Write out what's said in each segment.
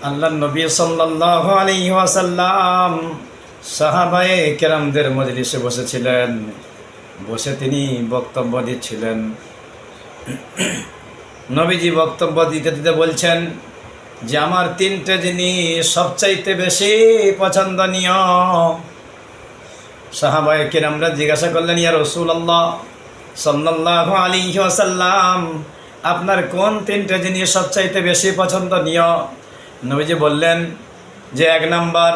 আল্লাহ নবী সাল্লাল্লাহু আলাইহি ওয়াসাল্লাম সাহাবায়ে কেরামদের মজলিসে বসেছিলেন। বসে তিনি বক্তব্য দিচ্ছিলেন। নবীজি বক্তব্য দিতে দিতে বলছেন যে আমার তিনটে জিনিস সবচাইতে বেশি পছন্দনীয়। সাহাবায়ে কেরামরা জিজ্ঞাসা করলেন, ইয়া রাসূলুল্লাহ সাল্লাল্লাহু আলাইহি ওয়াসাল্লাম, আপনার কোন তিনটে জিনিস সবচাইতে বেশি পছন্দনীয়? নবীজি বললেন যে এক নাম্বার,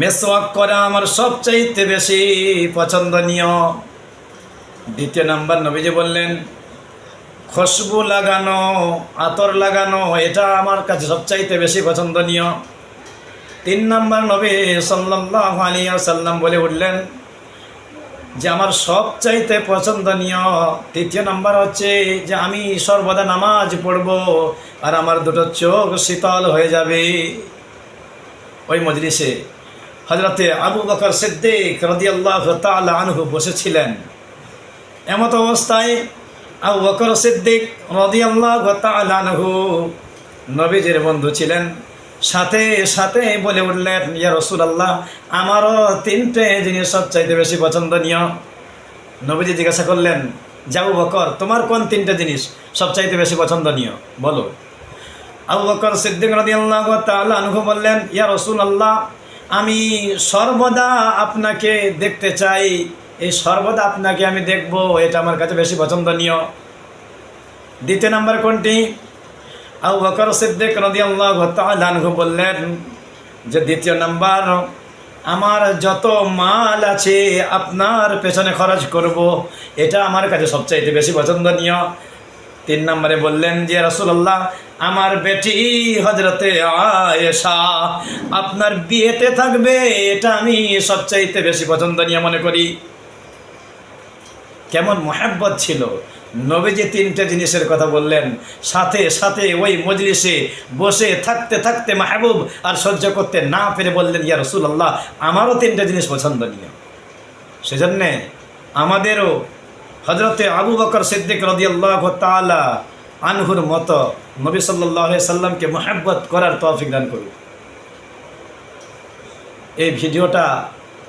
মেসওয়াক করা আমার সবচাইতে বেশি পছন্দনীয়। দ্বিতীয় নাম্বার নবীজি বললেন খুশবু লাগানো, আতর লাগানো, এটা আমার কাছে সবচাইতে বেশি পছন্দনীয়। তিন নাম্বার নবী সাল্লাল্লাহু আলাইহি ওয়াসাল্লাম বলে উঠলেন যে আমার সবচাইতে পছন্দনীয় তৃতীয় নাম্বার হচ্ছে যে আমি সর্বদা নামাজ পড়ব আর আমার দুটো চোখ শীতল হয়ে যাবে। ওই মজলিসে হযরতে আবু বকর সিদ্দিক রাদিয়াল্লাহু তাআলা আনহু বসেছিলেন। এমত অবস্থায় আবু বকর সিদ্দিক রাদিয়াল্লাহু তাআলা আনহু নবীজির বন্ধু ছিলেন। সাথে সাথে বলে উঠলেন, ইয়া রাসূলুল্লাহ, আমারও তিনটে জিনিস সবচাইতে বেশি পছন্দনীয়। নবীজি জিজ্ঞাসা করলেন, আবু বকর, তোমার কোন তিনটে জিনিস সবচাইতে বেশি পছন্দনীয় বলো। আবু বকর সিদ্দিক রাদিয়াল্লাহু তাআলা আনহু বললেন, ইয়া রাসূলুল্লাহ, আমি সর্বদা আপনাকে দেখতে চাই, এই সর্বদা আপনাকে আমি দেখব, এটা আমার কাছে বেশি পছন্দনীয়। দ্বিতীয় নাম্বার কোনটি? আবু বকর সিদ্দিক রাদিয়াল্লাহু তাআলা আনহু বললেন যে দ্বিতীয় নাম্বার, আমার যত মাল আছে আপনার পেছনে খরচ করব, এটা আমার কাছে সবচাইতে বেশি পছন্দনীয়। তিন নম্বরে বললেন যে রাসূলুল্লাহ, আমার বেটি হযরতে আয়েশা আপনার বিয়েতে থাকবে, এটা আমি সবচাইতে বেশি পছন্দনীয় মনে করি। কেমন মুহাব্বত ছিল! নবীজি তিনটে জিনিসের কথা বললেন, সাথে সাথে ওই মজলিসে বসে থাকতে থাকতে মাহবুব আর সহ্য করতে না পেরে বললেন, ইয়া রাসূলুল্লাহ, আমারও তিনটে জিনিস পছন্দনীয়। সেজন্যে আমাদেরও হযরতে আবু বকর সিদ্দিক রাদিয়াল্লাহু তাআলা আনহুর মতো নবী সাল্লাল্লাহু আলাইহি সাল্লামকে মুহাব্বত করার তৌফিক দান করুন। এই ভিডিওটা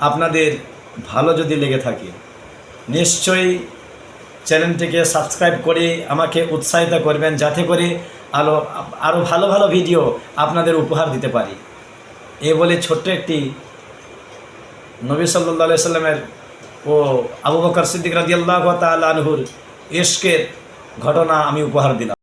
আপনাদের ভালো যদি লেগে থাকে নিশ্চয়ই চ্যানেলটিকে সাবস্ক্রাইব করে আমাকে উৎসাহিত করবেন, যাতে করে আরও ভালো ভালো ভিডিও আপনাদের উপহার দিতে পারি। এ বলে ছোট্ট একটি নবী সাল্লাল্লাহু আলাইহি সাল্লামের ও আবু বকর সিদ্দিক রাদিয়াল্লাহু তাআলা আনহুর ইশকের ঘটনা আমি উপহার দিলাম।